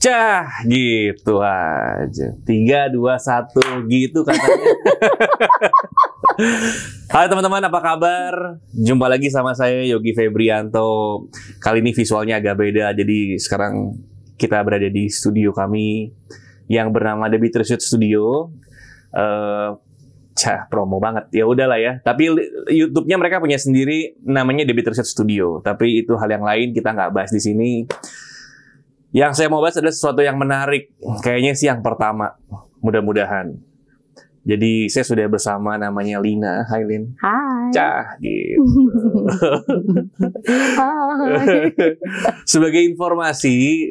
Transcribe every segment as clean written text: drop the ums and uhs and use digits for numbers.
Cah, gitu aja. 3, 2, 1, gitu katanya. Halo teman-teman, apa kabar? Jumpa lagi sama saya, Yogi Febrianto. Kali ini visualnya agak beda, jadi sekarang kita berada di studio kami yang bernama The Bittersweet Studio. Promo banget. Ya udahlah ya. Tapi YouTube-nya mereka punya sendiri, namanya The Bittersweet Studio. Tapi itu hal yang lain, kita nggak bahas di sini. Yang saya mau bahas adalah sesuatu yang menarik. Kayaknya sih yang pertama. Mudah-mudahan. Jadi saya sudah bersama namanya Lina. Hai Lin. Hai. Cah, gitu. Hai. Sebagai informasi,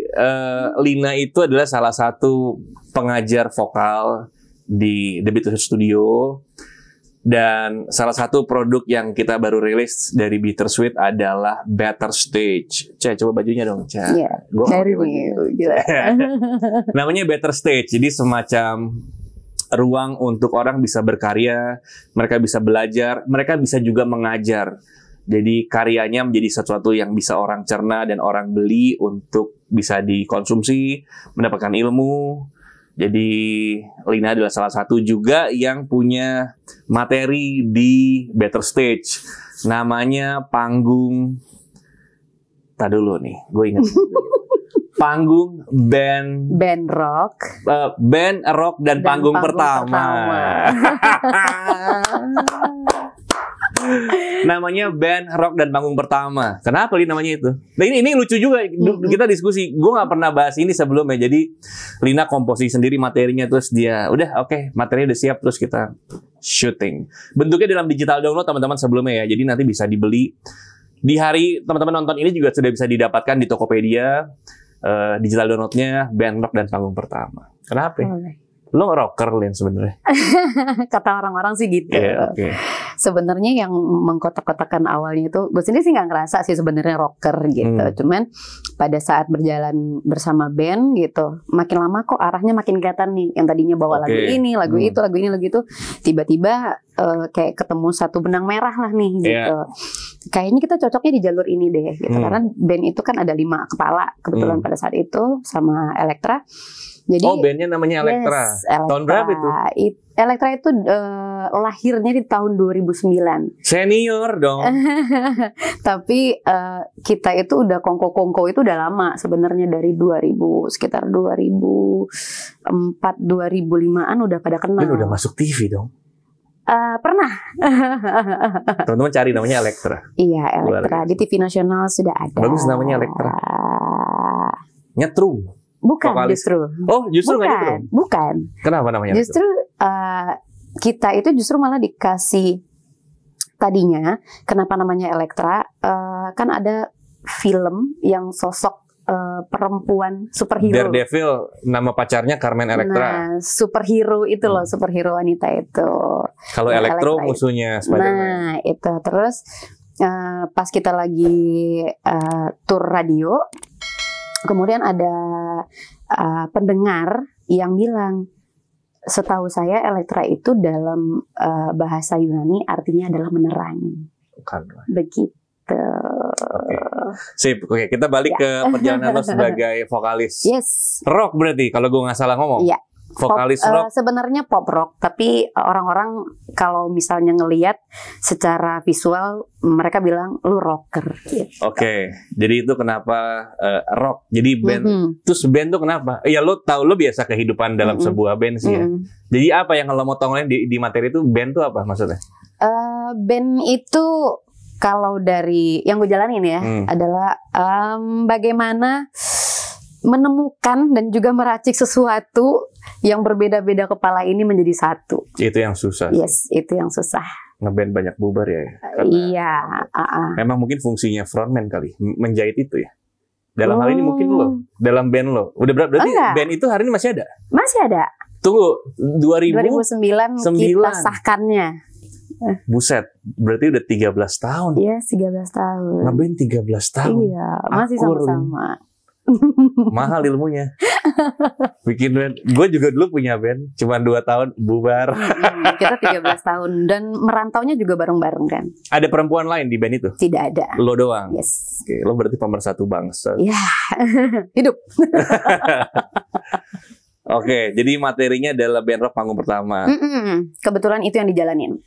Lina itu adalah salah satu pengajar vokal di The Bittersweet Studio. Dan salah satu produk yang kita baru rilis dari Bittersweet adalah Better Stage. Cah, coba bajunya dong, Cah. Iya, Gua dari pakai baju itu. Namanya Better Stage. Jadi semacam ruang untuk orang bisa berkarya, mereka bisa belajar, mereka bisa juga mengajar. Jadi karyanya menjadi sesuatu yang bisa orang cerna dan orang beli untuk bisa dikonsumsi, mendapatkan ilmu. Jadi Lina adalah salah satu juga yang punya materi di Better Stage. Namanya panggung. Tadi dulu nih, gue ingat. Panggung band rock. Band rock dan panggung pertama. Namanya band rock dan panggung pertama. Kenapa Lina namanya itu? Nah, ini lucu juga. Kita diskusi. Gue nggak pernah bahas ini sebelumnya. Jadi Lina komposisi sendiri materinya, terus dia udah oke, materinya udah siap, terus kita syuting. Bentuknya dalam digital download teman-teman sebelumnya ya. Jadi nanti bisa dibeli. Di hari teman-teman nonton ini juga sudah bisa didapatkan di Tokopedia. Digital downloadnya band rock dan panggung pertama. Kenapa? Lo rocker Lin sebenarnya. Kata orang-orang sih gitu. Yeah, okay. Sebenarnya yang mengkotak-kotakan awalnya itu, gue sendiri sih nggak ngerasa sih sebenarnya rocker gitu. Cuman pada saat berjalan bersama band gitu, makin lama kok arahnya makin kelihatan nih. Yang tadinya bawa lagu ini, lagu itu, lagu ini, lagu itu, tiba-tiba kayak ketemu satu benang merah lah nih gitu. Yeah. Kayaknya kita cocoknya di jalur ini deh gitu. Karena band itu kan ada 5 kepala kebetulan pada saat itu sama Elektra. Jadi, bandnya namanya Elektra. Yes, Elektra. Tahun berapa itu? Elektra itu lahirnya di tahun 2009. Senior dong. Tapi kita itu udah kongko-kongko itu udah lama sebenarnya dari 2000 sekitar 2004 2005-an udah pada kenal. Udah masuk TV dong. Pernah. Teman-teman cari namanya Elektra. Iya, Elektra di TV nasional sudah ada. Bagus namanya Elektra. Nyetrum. Bukan vokalis. Justru. Oh, justru nggak nyetrum? Bukan. Kenapa namanya? Justru kita itu justru malah dikasih tadinya. Kenapa namanya Elektra? Kan ada film yang sosok perempuan superhero. Daredevil, nama pacarnya Carmen Electra. Nah, superhero itu loh, superhero wanita itu. Kalau Elektro musuhnya Spider-Man. Nah, itu terus pas kita lagi tour radio, kemudian ada pendengar yang bilang, setahu saya Elektra itu dalam bahasa Yunani artinya adalah menerangi. Bukan. Begitu. Oke. Sip, oke, kita balik ke perjalanan lo sebagai vokalis. Yes. Rock berarti, kalau gue nggak salah ngomong. Iya. Vokalis rock. Sebenarnya pop rock, tapi orang-orang kalau misalnya ngelihat secara visual, mereka bilang lu rocker. Gitu. Oke, jadi itu kenapa rock. Jadi band, terus band tuh kenapa? Ya lo tahu, lo biasa kehidupan dalam sebuah band sih ya. Jadi apa yang kalau mau tongolin di materi itu, band tuh apa maksudnya? Band itu kalau dari yang gue jalanin ya adalah bagaimana menemukan dan juga meracik sesuatu yang berbeda-beda kepala ini menjadi satu. Itu yang susah. Yes, itu yang susah. Ngeband banyak bubar ya. Iya. Memang mungkin fungsinya frontman kali, menjahit itu ya. Dalam hal ini mungkin lo, dalam band lo, udah berarti band itu hari ini masih ada? Masih ada. Tunggu, 2009 kita sahkannya. Buset, berarti udah 13 tahun. Iya, 13 tahun. Ngeband 13 tahun. Iya, masih sama-sama. Mahal ilmunya. Bikin band. Gue juga dulu punya band, cuma 2 tahun bubar. Kita 13 tahun dan merantaunya juga bareng-bareng kan. Ada perempuan lain di band itu? Tidak ada. Lo doang? Yes. Oke, lo berarti pemersatu bangsa. Ya, hidup. Oke, jadi materinya adalah band rock panggung pertama. Kebetulan itu yang dijalanin.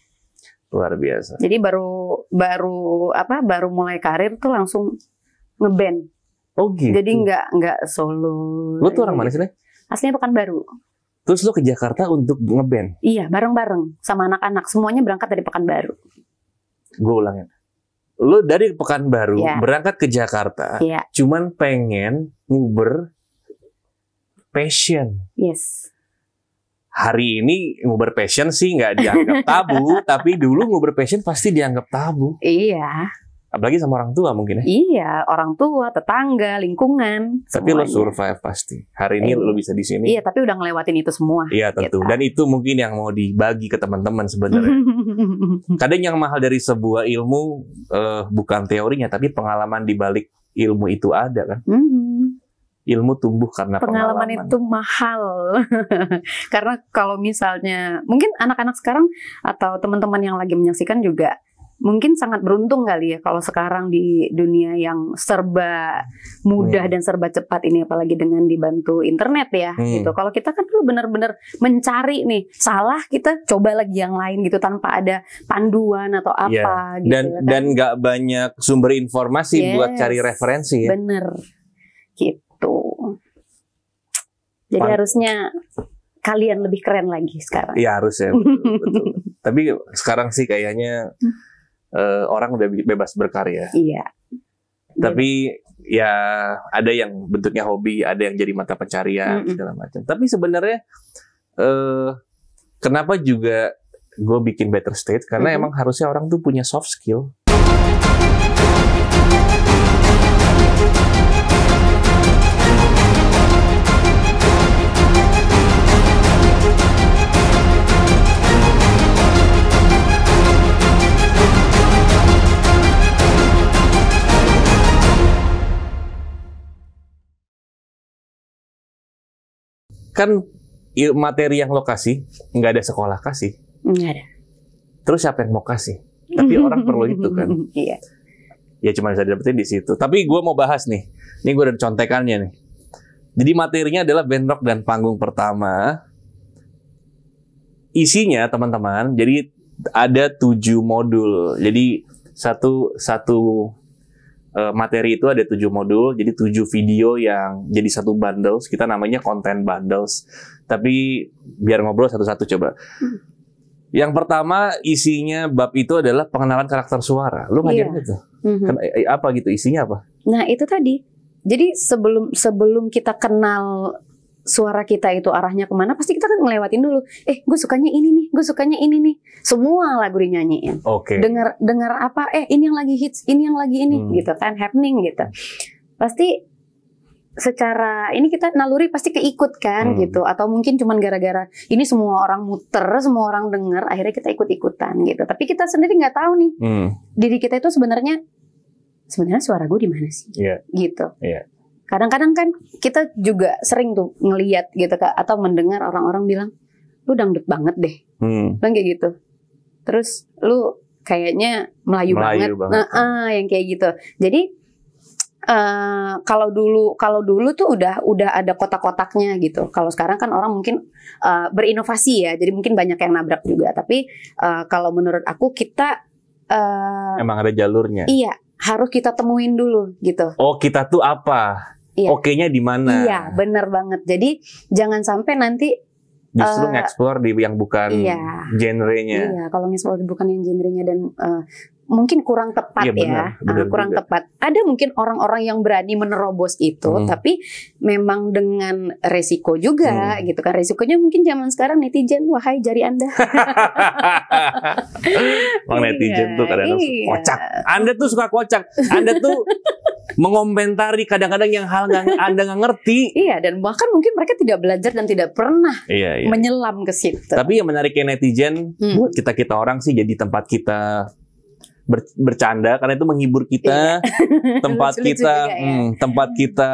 Luar biasa. Jadi baru mulai karir tuh langsung ngeband. Oh gitu. Jadi nggak solo. Lo tuh orang mana sih, Le? Aslinya Pekanbaru. Terus lo ke Jakarta untuk ngeband? Iya, bareng-bareng sama anak-anak. Semuanya berangkat dari Pekanbaru. Gue ulangin. Lo dari Pekanbaru Iya. berangkat ke Jakarta, Iya. cuman pengen nguber passion. Yes. Hari ini nguber passion sih nggak dianggap tabu, tapi dulu nguber passion pasti dianggap tabu. Iya. Apalagi sama orang tua mungkin ya. Iya, orang tua, tetangga, lingkungan. Tapi lo semuanya. survive pasti. Hari ini Iya. lo bisa di sini. Iya, tapi udah ngelewatin itu semua. Iya tentu. Gitu. Dan itu mungkin yang mau dibagi ke teman-teman sebenarnya. Kadang yang mahal dari sebuah ilmu bukan teorinya, tapi pengalaman di balik ilmu itu ada kan. Ilmu tumbuh karena Pengalaman itu mahal. Karena kalau misalnya mungkin anak-anak sekarang atau teman-teman yang lagi menyaksikan juga mungkin sangat beruntung kali ya kalau sekarang di dunia yang serba mudah dan serba cepat ini, apalagi dengan dibantu internet ya gitu. Kalau kita kan dulu benar-benar mencari nih, salah kita coba lagi yang lain gitu tanpa ada panduan atau apa gitu. Dan nggak banyak sumber informasi buat cari referensi ya. Bener gitu. Jadi harusnya kalian lebih keren lagi sekarang. Iya harus ya, betul. Tapi sekarang sih kayaknya orang udah bebas berkarya. Iya. Tapi ya ada yang bentuknya hobi, ada yang jadi mata pencarian segala macam. Tapi sebenarnya kenapa juga gue bikin Better State? Karena emang harusnya orang tuh punya soft skill. Kan materi yang lo kasih nggak ada sekolah kasih. Nggak ada. Terus siapa yang mau kasih? Tapi orang perlu itu kan. Iya. Ya cuma bisa dapetin di situ. Tapi gue mau bahas nih. Ini gue ada contekannya nih. Jadi materinya adalah band rock dan panggung pertama. Isinya teman-teman. Jadi ada 7 modul. Jadi satu materi itu ada 7 modul, jadi 7 video yang jadi satu bundles. Kita namanya content bundles. Tapi biar ngobrol satu-satu coba. Yang pertama isinya bab itu adalah pengenalan karakter suara. Lu ngajarin itu? Apa gitu? Isinya apa? Nah itu tadi. Jadi sebelum kita kenal suara kita itu arahnya kemana, pasti kita kan ngelewatin dulu. Gue sukanya ini nih, gue sukanya ini nih. Semua lagu dinyanyiin. Oke. Dengar apa? Ini yang lagi hits, ini yang lagi ini, gitu kan, happening gitu. Pasti secara ini kita naluri pasti keikut kan, gitu. Atau mungkin cuman gara-gara ini semua orang muter, semua orang denger, akhirnya kita ikut-ikutan gitu. Tapi kita sendiri nggak tahu nih, diri kita itu sebenarnya suara gue di mana sih? Gitu. Kadang-kadang kan kita juga sering tuh ngeliat gitu Kak, atau mendengar orang-orang bilang, lu dangdut banget deh. Kan kayak gitu. Terus lu kayaknya Melayu banget. Yang kayak gitu. Jadi kalau dulu tuh udah ada kotak-kotaknya gitu. Kalau sekarang kan orang mungkin berinovasi ya. Jadi mungkin banyak yang nabrak juga. Tapi kalau menurut aku kita emang ada jalurnya. Iya, harus kita temuin dulu gitu. Oh, kita tuh apa? Iya. Oke-nya di mana? Iya, benar banget. Jadi jangan sampai nanti justru nge-explore di yang bukan genrenya. Iya, kalau nge-explore bukan yang genrenya dan mungkin kurang tepat benar kurang juga. Tepat. Ada mungkin orang-orang yang berani menerobos itu, tapi memang dengan resiko juga gitu kan. Resikonya mungkin zaman sekarang netizen, wahai jari Anda. Bang netizen tuh kadang-kadang kocak. Anda tuh suka kocak. Anda tuh mengomentari kadang-kadang yang hal Anda nggak ngerti. Iya, dan bahkan mungkin mereka tidak belajar dan tidak pernah menyelam ke situ. Tapi yang menariknya netizen, buat kita orang sih jadi tempat kita bercanda karena itu menghibur kita, tempat kita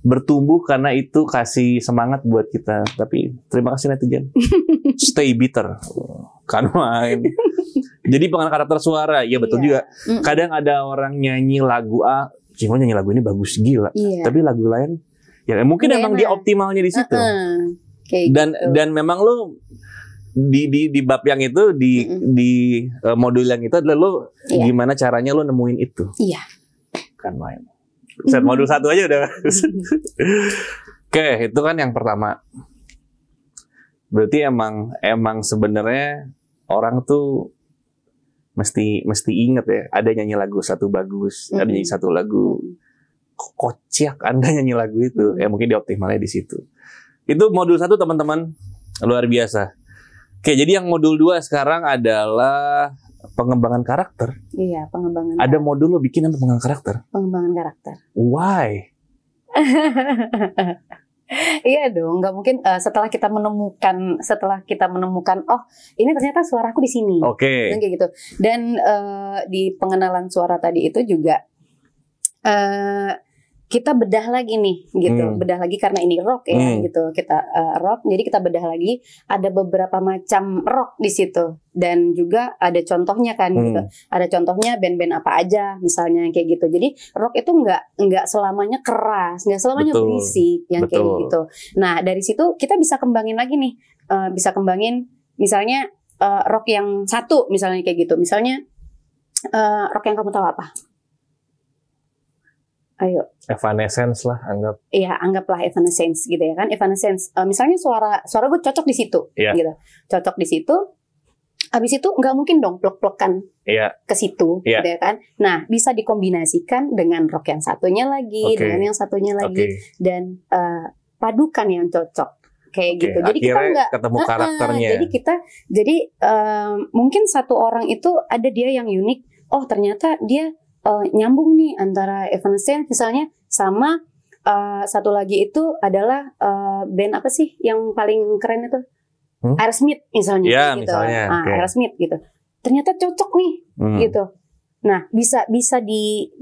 bertumbuh karena itu kasih semangat buat kita. Tapi terima kasih netizen. Stay bitter. Kan main. Jadi pengen karakter suara, ya betul juga. Kadang ada orang nyanyi lagu A, cuma nyanyi lagu ini bagus gila. Tapi lagu lain, ya mungkin emang dia optimalnya di situ. Dan memang lo di bab yang itu di modul yang itu adalah lo gimana caranya lo nemuin itu. Kan main. Set modul 1 aja udah. Oke, itu kan yang pertama. Berarti emang sebenarnya orang tuh mesti inget ya, ada nyanyi lagu satu bagus, ada nyanyi satu lagu kocak, Anda nyanyi lagu itu, ya mungkin dioptimalnya di situ. Itu modul 1 teman-teman, luar biasa. Oke, jadi yang modul 2 sekarang adalah pengembangan karakter. Iya, pengembangan. Ada modul lo bikin apa pengembangan karakter? Pengembangan karakter. Why? Iya dong, nggak mungkin setelah kita menemukan, oh ini ternyata suaraku di sini. Oke. Kayak gitu. Dan di pengenalan suara tadi itu juga kita bedah lagi nih, gitu. Bedah lagi karena ini rock ya, gitu. Kita rock, jadi kita bedah lagi. Ada beberapa macam rock di situ, dan juga ada contohnya kan, gitu. Ada contohnya band-band apa aja, misalnya kayak gitu. Jadi rock itu nggak selamanya keras, nggak selamanya berisik, yang kayak gitu. Nah dari situ kita bisa kembangin lagi nih, bisa kembangin, misalnya rock yang satu, misalnya kayak gitu. Misalnya rock yang kamu tahu apa? Ayo. Evanescence lah, anggap. Iya, anggaplah Evanescence gitu ya kan. Evanescence, misalnya suara gue cocok di situ, gitu. Cocok di situ. Habis itu nggak mungkin dong plek-plekan ke situ, gitu ya kan. Nah, bisa dikombinasikan dengan rock yang satunya lagi, dengan yang satunya lagi, dan padukan yang cocok. Kayak gitu. Jadi akhirnya kita nggak ketemu karakternya. Jadi mungkin satu orang itu ada dia yang unik. Oh, ternyata dia nyambung nih antara Evanescence misalnya sama satu lagi itu adalah band apa sih yang paling keren itu? Aerosmith misalnya, gitu. Misalnya, Aerosmith gitu. Ternyata cocok nih, gitu. Nah, bisa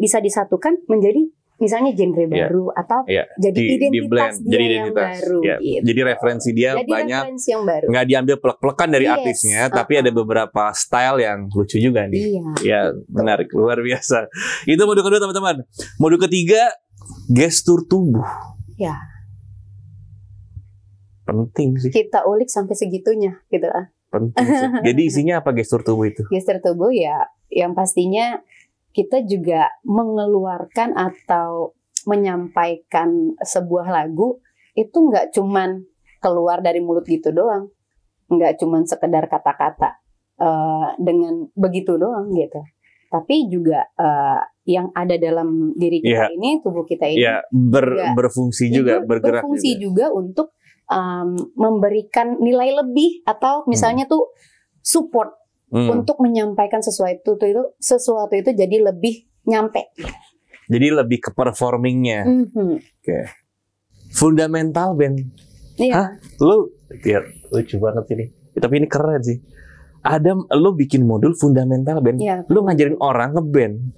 disatukan menjadi misalnya genre baru atau jadi identitas dia yang baru. Gitu. Jadi referensi dia banyak, nggak diambil plek-plekan dari artisnya, tapi ada beberapa style yang lucu juga nih. Ya, menarik, luar biasa. Itu modul kedua teman-teman. Modul ketiga, gestur tubuh. Ya. Penting sih. Kita ulik sampai segitunya, gitu lah. Penting sih. Jadi isinya apa gestur tubuh itu? Gestur tubuh ya, yang pastinya kita juga mengeluarkan atau menyampaikan sebuah lagu itu nggak cuman keluar dari mulut gitu doang, nggak cuman sekedar kata-kata dengan begitu doang gitu, tapi juga yang ada dalam diri kita ini, tubuh kita ini berfungsi juga, bergerak berfungsi juga untuk memberikan nilai lebih atau misalnya tuh support untuk menyampaikan sesuatu itu jadi lebih nyampe. Jadi lebih ke performingnya. Fundamental band. Hah? Lu lucu banget ini. Tapi ini keren sih. Lu bikin modul fundamental band. Lu ngajarin orang ngeband.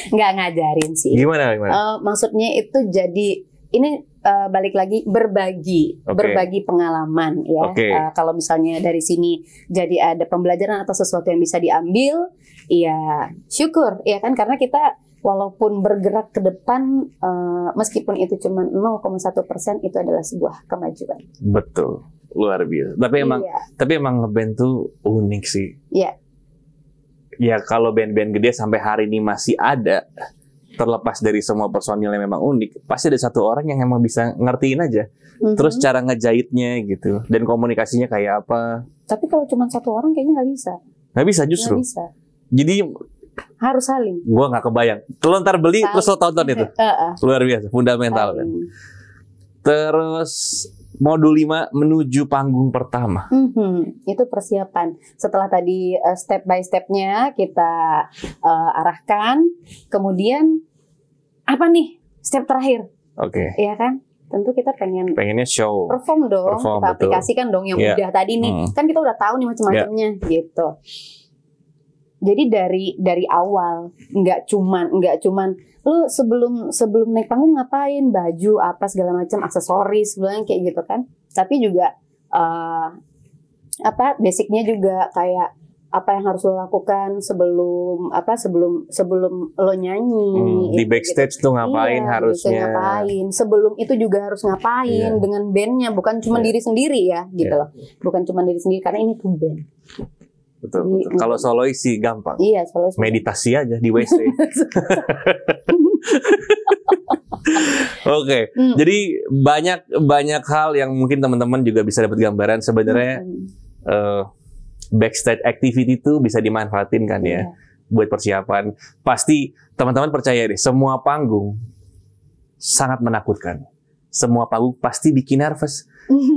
Nggak ngajarin sih. Gimana? Maksudnya itu jadi ini balik lagi berbagi pengalaman ya. Kalau misalnya dari sini jadi ada pembelajaran atau sesuatu yang bisa diambil, ya syukur ya kan, karena kita walaupun bergerak ke depan meskipun itu cuma 0,1% itu adalah sebuah kemajuan. Betul, luar biasa. Tapi emang ngeband tuh unik sih. Iya. Ya kalau band-band gede sampai hari ini masih ada. Terlepas dari semua personil yang memang unik, pasti ada satu orang yang emang bisa ngertiin aja. Terus cara ngejahitnya gitu, dan komunikasinya kayak apa. Tapi kalau cuma satu orang kayaknya nggak bisa. Nggak bisa justru. Nggak bisa. Jadi harus saling. Gua nggak kebayang. Lo ntar beli terus lo tonton itu. Luar biasa, fundamental kan. Terus modul 5 menuju panggung pertama. Itu persiapan. Setelah tadi step by stepnya kita arahkan, kemudian apa nih step terakhir? Iya kan? Tentu kita pengennya show, perform dong. Kita aplikasikan dong yang udah tadi nih. Kan kita udah tahu nih macam-macamnya gitu. Jadi dari awal nggak cuman lu sebelum naik panggung ngapain, baju apa segala macam, aksesoris sebelumnya kayak gitu kan. Tapi juga basicnya juga kayak apa yang harus lo lakukan sebelum lo nyanyi. Di backstage gitu. tuh ngapain harusnya. Ngapain. Sebelum itu juga harus ngapain dengan bandnya, bukan cuma diri sendiri ya gitu loh. Bukan cuma diri sendiri karena ini tuh band. Betul. Kalau solois sih gampang. Iya, solois. Meditasi aja di WC. Oke. Jadi banyak hal yang mungkin teman-teman juga bisa dapat gambaran sebenarnya backstage activity itu bisa dimanfaatin kan ya buat persiapan. Pasti teman-teman percaya deh, semua panggung sangat menakutkan. Semua panggung pasti bikin nervous.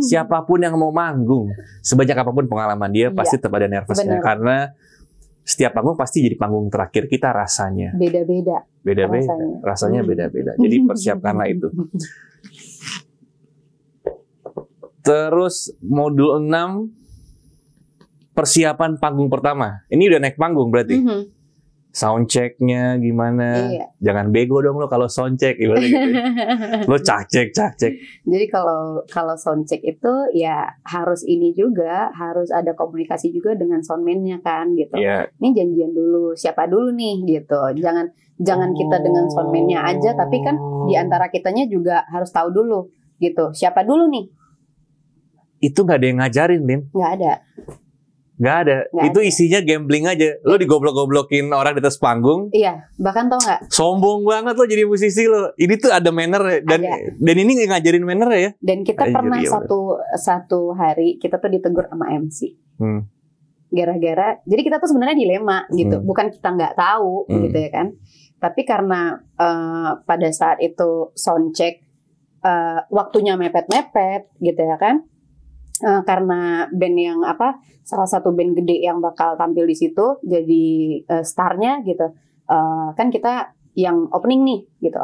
Siapapun yang mau manggung, sebanyak apapun pengalaman dia pasti tetap ada nervousnya. Karena setiap panggung pasti jadi panggung terakhir kita rasanya. Beda-beda. Rasanya beda-beda. Jadi persiapkanlah itu. Terus modul 6, persiapan panggung pertama. Ini udah naik panggung berarti. Soundchecknya gimana? Jangan bego dong lo kalau soundcheck gimana gitu. Lo cak-cek. Jadi kalau soundcheck itu ya harus ini juga, harus ada komunikasi juga dengan soundman-nya kan gitu. Ini janjian dulu, siapa dulu nih gitu. Jangan kita dengan soundman-nya aja, tapi kan di antara kitanya juga harus tahu dulu gitu. Siapa dulu nih? Itu nggak ada yang ngajarin, Lin. Nggak ada. Itu isinya gambling aja. Lo digoblok-goblokin orang di atas panggung. Iya, bahkan tau nggak? Sombong banget lo jadi musisi lo. Ini tuh ada manner dan ini ngajarin manner ya. Dan kita pernah satu hari kita tuh ditegur sama MC. Gara-gara, jadi kita tuh sebenarnya dilema gitu. Bukan kita nggak tahu gitu ya kan. Tapi karena pada saat itu soundcheck waktunya mepet-mepet gitu ya kan. Karena band yang salah satu band gede yang bakal tampil di situ jadi starnya gitu, kan kita yang opening nih gitu,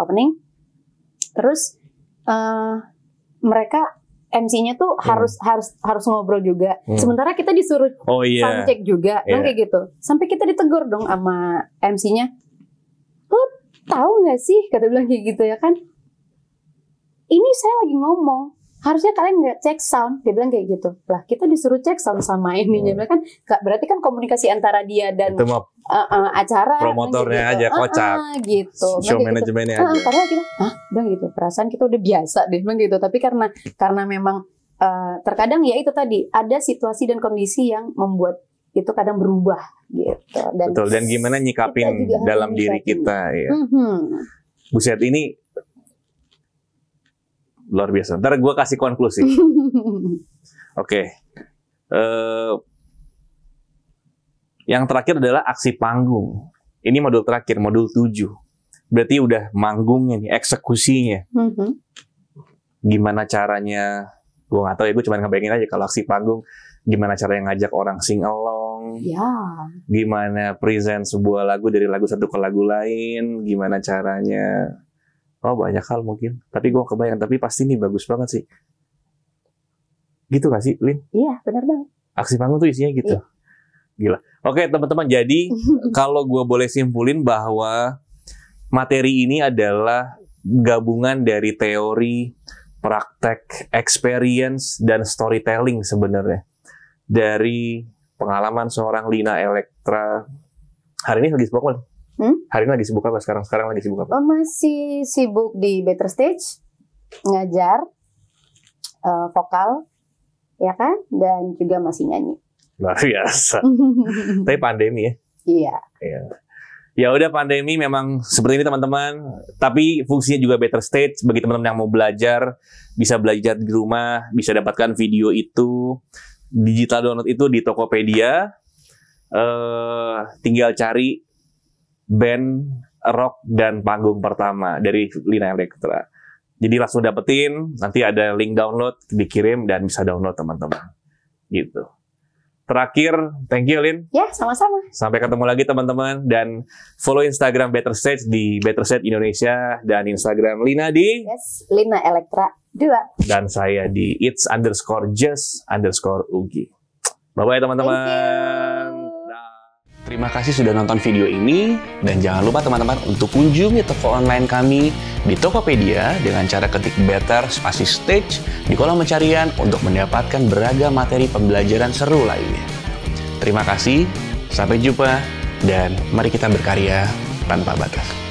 terus mereka MC-nya tuh harus ngobrol juga, sementara kita disuruh soundcheck juga, kayak gitu, sampai kita ditegur dong sama MC-nya, lo tahu nggak sih, kata bilang kayak gitu ya kan, ini saya lagi ngomong. Harusnya kalian nggak cek sound, dia bilang kayak gitu. Lah kita disuruh cek sound sama ini, dia bilang kan, berarti kan komunikasi antara dia dan acara. Promotornya gitu. Aja kocak, gitu. Show manajemennya aja. Padahal kita, bilang gitu. Perasaan kita udah biasa, dia bilang gitu. Tapi karena memang terkadang ya itu tadi ada situasi dan kondisi yang membuat itu kadang berubah gitu. Betul. Dan gimana nyikapin dalam diri kita ya. Buset ini. Luar biasa. Ntar gue kasih konklusi. Oke. Yang terakhir adalah aksi panggung. Ini modul terakhir, modul 7. Berarti udah manggungnya nih, eksekusinya. Gimana caranya? Gue gak tahu ya, gue cuma ngebayangin aja kalau aksi panggung. Gimana caranya ngajak orang sing along. Gimana present sebuah lagu dari lagu satu ke lagu lain. Gimana caranya... Oh banyak hal mungkin, tapi gue kebayang, tapi pasti ini bagus banget sih. Gitu gak sih, Lin? Iya, benar banget. Aksi panggung tuh isinya gitu. Gila. Oke teman-teman, jadi kalau gue boleh simpulin bahwa materi ini adalah gabungan dari teori, praktek, experience, dan storytelling sebenarnya. Dari pengalaman seorang Lina Elektra. Hari ini lagi sibuk apa? Hari ini lagi sibuk apa? Sekarang lagi sibuk apa? Masih sibuk di Better Stage, ngajar, vokal, ya kan? Dan juga masih nyanyi. Luar biasa. Tapi pandemi ya? Iya. Ya udah, pandemi memang seperti ini teman-teman. Tapi fungsinya juga Better Stage bagi teman-teman yang mau belajar, bisa belajar di rumah, bisa dapatkan video itu, digital download itu di Tokopedia. Tinggal cari band rock dan panggung pertama dari Lina Elektra. Jadi langsung dapetin, nanti ada link download, dikirim dan bisa download teman-teman. Gitu. Terakhir, thank you Lin. Ya, sama-sama. Sampai ketemu lagi teman-teman, dan follow Instagram Better Stage di Better Stage Indonesia, dan Instagram Lina di Lina Elektra 2. Dan saya di its_just_ugi. Bye-bye teman-teman. Terima kasih sudah nonton video ini, dan jangan lupa teman-teman untuk kunjungi toko online kami di Tokopedia dengan cara ketik Better spasi Stage di kolom pencarian untuk mendapatkan beragam materi pembelajaran seru lainnya. Terima kasih, sampai jumpa, dan mari kita berkarya tanpa batas.